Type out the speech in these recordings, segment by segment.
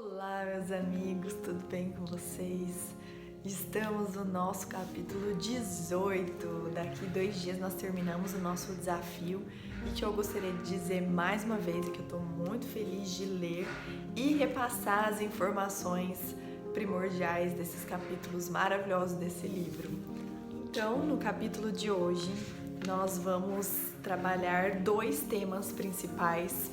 Olá, meus amigos, tudo bem com vocês? Estamos no nosso capítulo 18. Daqui 2 dias nós terminamos o nosso desafio e que eu gostaria de dizer mais uma vez que eu estou muito feliz de ler e repassar as informações primordiais desses capítulos maravilhosos desse livro. Então, no capítulo de hoje, nós vamos trabalhar 2 temas principais.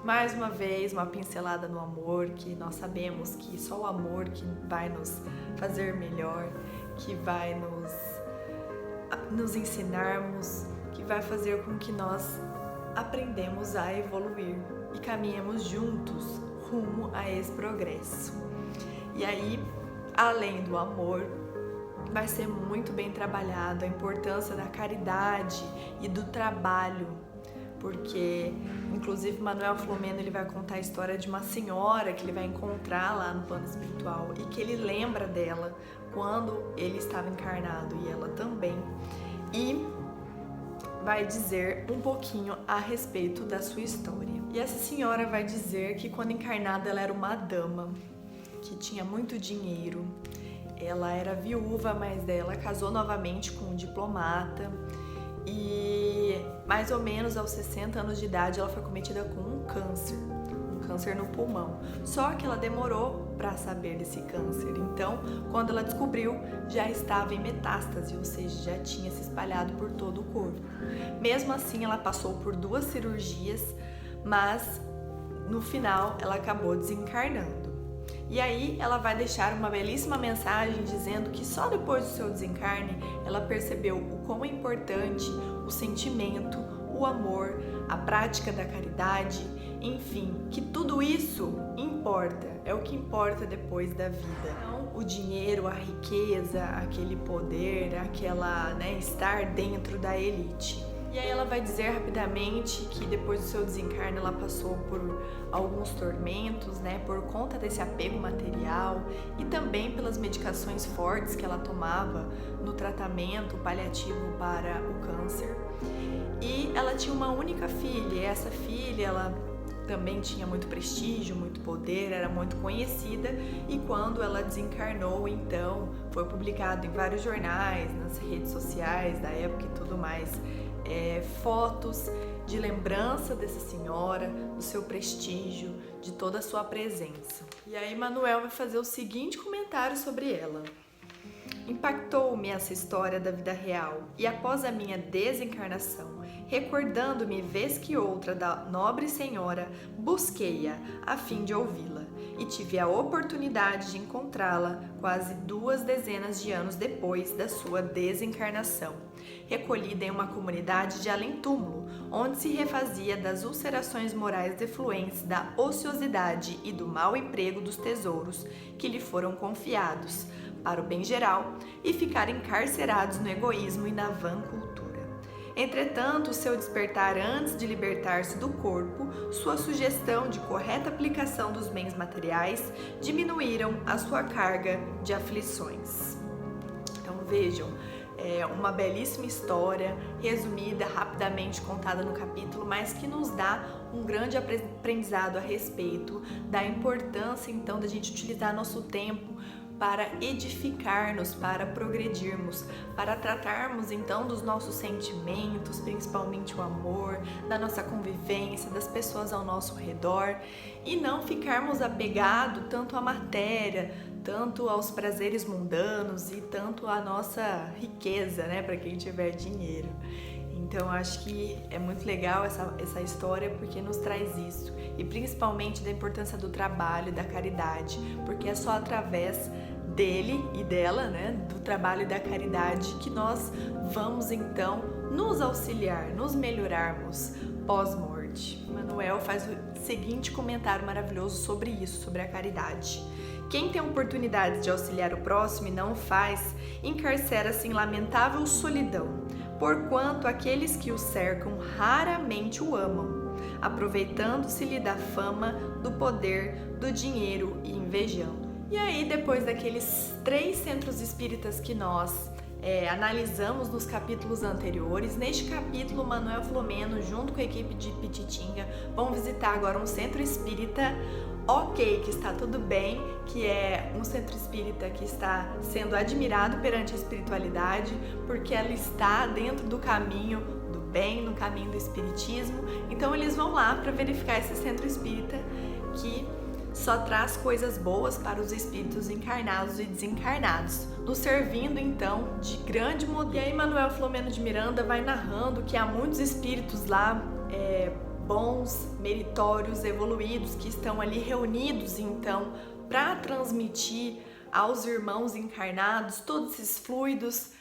Mais uma vez, uma pincelada no amor, que nós sabemos que só o amor que vai nos fazer melhor, que vai nos ensinarmos, que vai fazer com que nós aprendemos a evoluir e caminhemos juntos rumo a esse progresso. E aí, além do amor, vai ser muito bem trabalhado a importância da caridade e do trabalho, porque inclusive Manuel Filomeno ele vai contar a história de uma senhora que ele vai encontrar lá no plano espiritual e que ele lembra dela quando ele estava encarnado e ela também, e vai dizer um pouquinho a respeito da sua história. E essa senhora vai dizer que quando encarnada ela era uma dama que tinha muito dinheiro. Ela era viúva, mas ela casou novamente com um diplomata e mais ou menos aos 60 anos de idade ela foi cometida com um câncer no pulmão. Só que ela demorou para saber desse câncer, então quando ela descobriu já estava em metástase, ou seja, já tinha se espalhado por todo o corpo. Mesmo assim ela passou por 2 cirurgias, mas no final ela acabou desencarnando. E aí ela vai deixar uma belíssima mensagem dizendo que só depois do seu desencarne ela percebeu o quão é importante o sentimento, o amor, a prática da caridade, enfim, que tudo isso importa, é o que importa depois da vida. Não o dinheiro, a riqueza, aquele poder, aquela, estar dentro da elite. E aí ela vai dizer rapidamente que depois do seu desencarne ela passou por alguns tormentos, por conta desse apego material e também pelas medicações fortes que ela tomava no tratamento paliativo para o câncer. E ela tinha uma única filha, e essa filha ela também tinha muito prestígio, muito poder, era muito conhecida, e quando ela desencarnou, então, foi publicado em vários jornais, nas redes sociais da época e tudo mais, fotos de lembrança dessa senhora, do seu prestígio, de toda a sua presença. E aí Manuel vai fazer o seguinte comentário sobre ela. Impactou-me essa história da vida real e após a minha desencarnação, recordando-me vez que outra da nobre senhora, busquei-a a fim de ouvi-la e tive a oportunidade de encontrá-la quase 2 dezenas de anos depois da sua desencarnação, recolhida em uma comunidade de além-túmulo, onde se refazia das ulcerações morais defluentes da ociosidade e do mau emprego dos tesouros que lhe foram confiados para o bem geral e ficar encarcerados no egoísmo e na vã cultura. Entretanto, seu despertar antes de libertar-se do corpo, sua sugestão de correta aplicação dos bens materiais diminuíram a sua carga de aflições. Então vejam, uma belíssima história, resumida, rapidamente contada no capítulo, mas que nos dá um grande aprendizado a respeito da importância então da gente utilizar nosso tempo para edificar-nos, para progredirmos, para tratarmos então dos nossos sentimentos, principalmente o amor, da nossa convivência, das pessoas ao nosso redor, e não ficarmos apegados tanto à matéria, tanto aos prazeres mundanos e tanto à nossa riqueza, para quem tiver dinheiro. Então acho que é muito legal essa história porque nos traz isso, e principalmente da importância do trabalho e da caridade, porque é só através dele e dela, do trabalho e da caridade, que nós vamos então nos auxiliar, nos melhorarmos pós-morte. Manuel faz o seguinte comentário maravilhoso sobre isso, sobre a caridade. Quem tem a oportunidade de auxiliar o próximo e não o faz, encarcera-se em lamentável solidão, porquanto aqueles que o cercam raramente o amam, aproveitando-se-lhe da fama, do poder, do dinheiro e invejando. E aí, depois daqueles 3 centros espíritas que nós analisamos nos capítulos anteriores, neste capítulo, Manuel Filomeno, junto com a equipe de Pititinga, vão visitar agora um centro espírita ok, que está tudo bem, que é um centro espírita que está sendo admirado perante a espiritualidade, porque ela está dentro do caminho do bem, no caminho do espiritismo. Então eles vão lá para verificar esse centro espírita que só traz coisas boas para os espíritos encarnados e desencarnados, nos servindo então de grande modelo. E aí Manuel Filomeno de Miranda vai narrando que há muitos espíritos lá bons, meritórios, evoluídos, que estão ali reunidos então para transmitir aos irmãos encarnados todos esses fluidos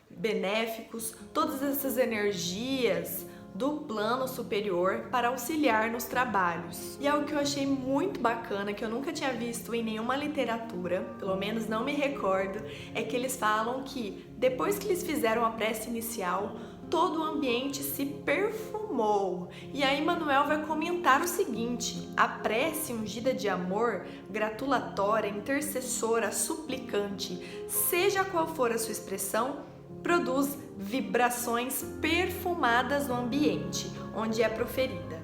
benéficos, todas essas energias do plano superior para auxiliar nos trabalhos. E algo que eu achei muito bacana, que eu nunca tinha visto em nenhuma literatura, pelo menos não me recordo, é que eles falam que depois que eles fizeram a prece inicial, todo o ambiente se perfumou. E aí Manuel vai comentar o seguinte: a prece ungida de amor, gratulatória, intercessora, suplicante, seja qual for a sua expressão, produz vibrações perfumadas no ambiente onde é proferida,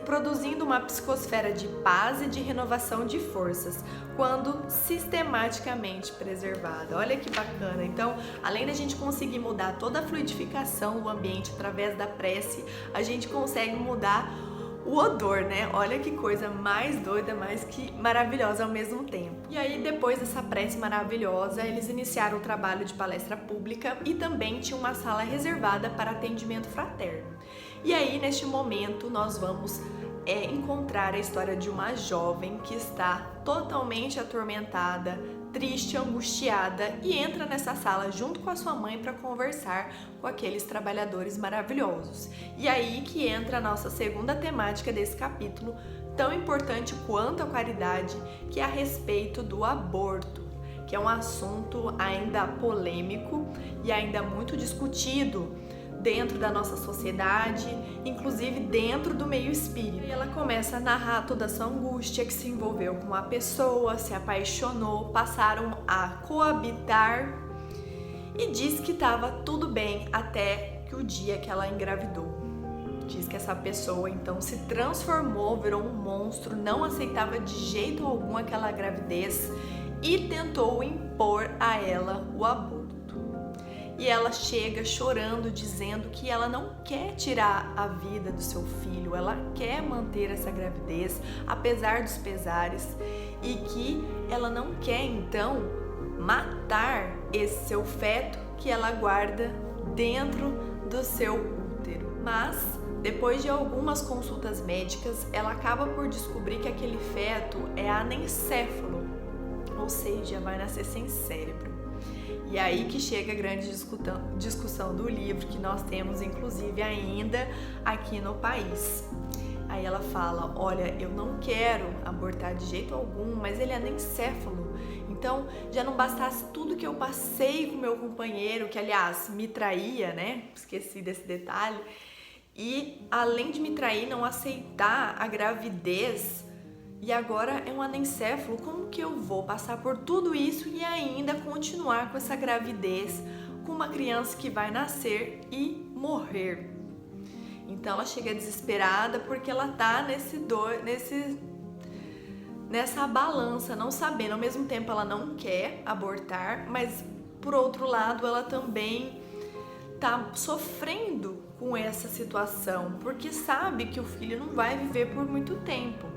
produzindo uma psicosfera de paz e de renovação de forças, quando sistematicamente preservada. Olha que bacana! Então, além da gente conseguir mudar toda a fluidificação do ambiente através da prece, a gente consegue mudar o odor, né? Olha que coisa mais doida, mais que maravilhosa ao mesmo tempo. E aí, depois dessa prece maravilhosa, eles iniciaram o trabalho de palestra pública e também tinha uma sala reservada para atendimento fraterno. E aí, neste momento, nós vamos encontrar a história de uma jovem que está totalmente atormentada, triste, angustiada, e entra nessa sala junto com a sua mãe para conversar com aqueles trabalhadores maravilhosos. E aí que entra a nossa segunda temática desse capítulo, tão importante quanto a caridade, que é a respeito do aborto, que é um assunto ainda polêmico e ainda muito discutido dentro da nossa sociedade, inclusive dentro do meio espírita. E ela começa a narrar toda a sua angústia, que se envolveu com uma pessoa, se apaixonou, passaram a coabitar, e diz que estava tudo bem até que o dia que ela engravidou. Diz que essa pessoa então se transformou, virou um monstro, não aceitava de jeito algum aquela gravidez e tentou impor a ela o aborto. E ela chega chorando, dizendo que ela não quer tirar a vida do seu filho, ela quer manter essa gravidez, apesar dos pesares, e que ela não quer, então, matar esse seu feto que ela guarda dentro do seu útero. Mas, depois de algumas consultas médicas, ela acaba por descobrir que aquele feto é anencéfalo, ou seja, vai nascer sem cérebro. E aí que chega a grande discussão do livro, que nós temos inclusive ainda aqui no país. Aí ela fala: olha, eu não quero abortar de jeito algum, mas ele é anencéfalo. Então, já não bastasse tudo que eu passei com meu companheiro, que aliás me traía, né? Esqueci desse detalhe. E além de me trair, não aceitar a gravidez, e agora é um anencéfalo. Como que eu vou passar por tudo isso e ainda continuar com essa gravidez com uma criança que vai nascer e morrer? Então ela chega desesperada porque ela tá nessa balança, não sabendo. Ao mesmo tempo ela não quer abortar, mas por outro lado ela também tá sofrendo com essa situação, porque sabe que o filho não vai viver por muito tempo.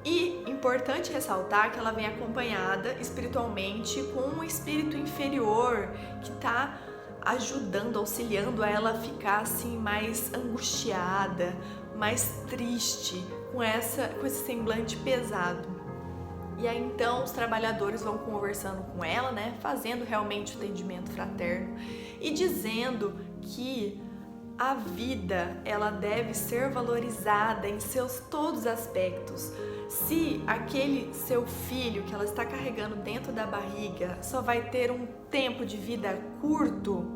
E importante ressaltar que ela vem acompanhada espiritualmente com um espírito inferior que está ajudando, auxiliando a ela a ficar assim mais angustiada, mais triste, com esse semblante pesado. E aí então os trabalhadores vão conversando com ela, né, fazendo realmente o atendimento fraterno e dizendo que a vida, ela deve ser valorizada em seus todos os aspectos. Se aquele seu filho que ela está carregando dentro da barriga só vai ter um tempo de vida curto,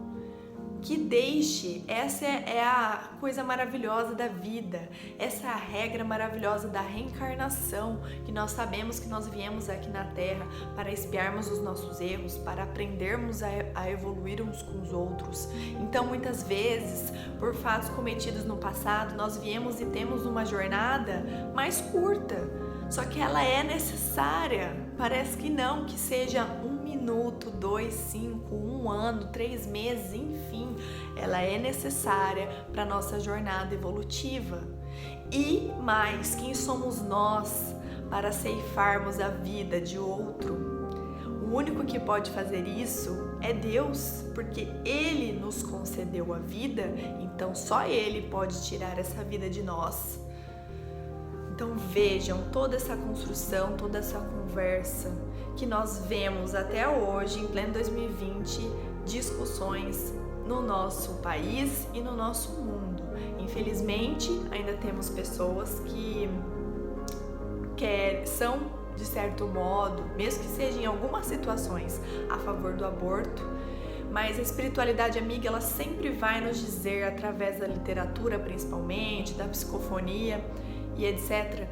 que deixe. Essa é a coisa maravilhosa da vida, essa é a regra maravilhosa da reencarnação, que nós sabemos que nós viemos aqui na Terra para expiarmos os nossos erros, para aprendermos a evoluir uns com os outros. Então, muitas vezes, por fatos cometidos no passado, nós viemos e temos uma jornada mais curta. Só que ela é necessária. Parece que não, que seja 1 minuto, 2, 5, 1 ano, 3 meses, enfim. Ela é necessária para a nossa jornada evolutiva. E mais, quem somos nós para ceifarmos a vida de outro? O único que pode fazer isso é Deus, porque Ele nos concedeu a vida, então só Ele pode tirar essa vida de nós. Então vejam toda essa construção, toda essa conversa que nós vemos até hoje, em pleno 2020, discussões no nosso país e no nosso mundo. Infelizmente, ainda temos pessoas que são, de certo modo, mesmo que seja em algumas situações, a favor do aborto, mas a espiritualidade amiga, ela sempre vai nos dizer, através da literatura principalmente, da psicofonia e etc.,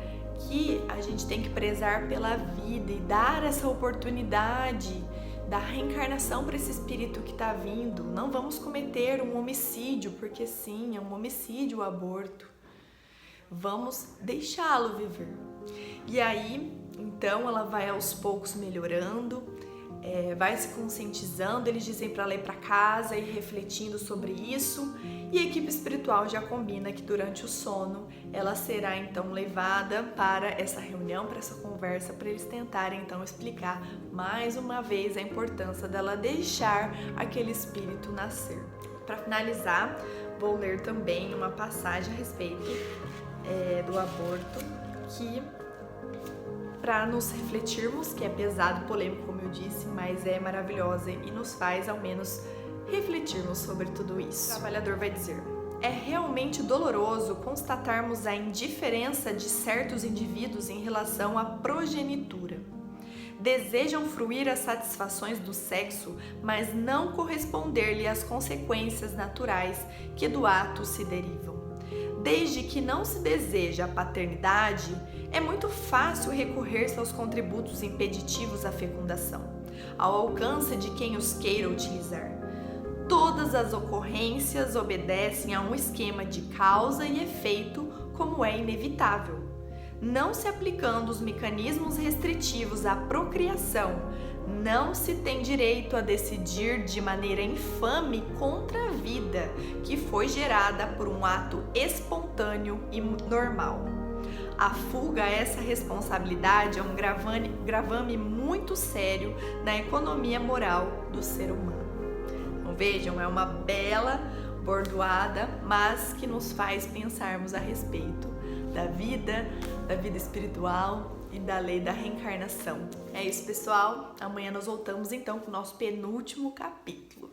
que a gente tem que prezar pela vida e dar essa oportunidade da reencarnação para esse espírito que está vindo. Não vamos cometer um homicídio, porque sim, é um homicídio o aborto. Vamos deixá-lo viver. E aí, então, ela vai aos poucos melhorando, vai se conscientizando. Eles dizem para ela ir para casa e refletindo sobre isso. E a equipe espiritual já combina que durante o sono ela será então levada para essa reunião, para essa conversa, para eles tentarem então explicar mais uma vez a importância dela deixar aquele espírito nascer. Para finalizar, vou ler também uma passagem a respeito do aborto, que para nos refletirmos, que é pesado, polêmico, como eu disse, mas é maravilhosa e nos faz ao menos refletirmos sobre tudo isso. O trabalhador vai dizer: é realmente doloroso constatarmos a indiferença de certos indivíduos em relação à progenitura. Desejam fruir as satisfações do sexo, mas não corresponder-lhe às consequências naturais que do ato se derivam. Desde que não se deseja a paternidade, é muito fácil recorrer-se aos contributos impeditivos à fecundação, ao alcance de quem os queira utilizar. Todas as ocorrências obedecem a um esquema de causa e efeito, como é inevitável. Não se aplicando os mecanismos restritivos à procriação, não se tem direito a decidir de maneira infame contra a vida, que foi gerada por um ato espontâneo e normal. A fuga a essa responsabilidade é um gravame muito sério na economia moral do ser humano. Então vejam, é uma bela bordoada, mas que nos faz pensarmos a respeito da vida espiritual e da lei da reencarnação. É isso, pessoal. Amanhã nós voltamos então com o nosso penúltimo capítulo.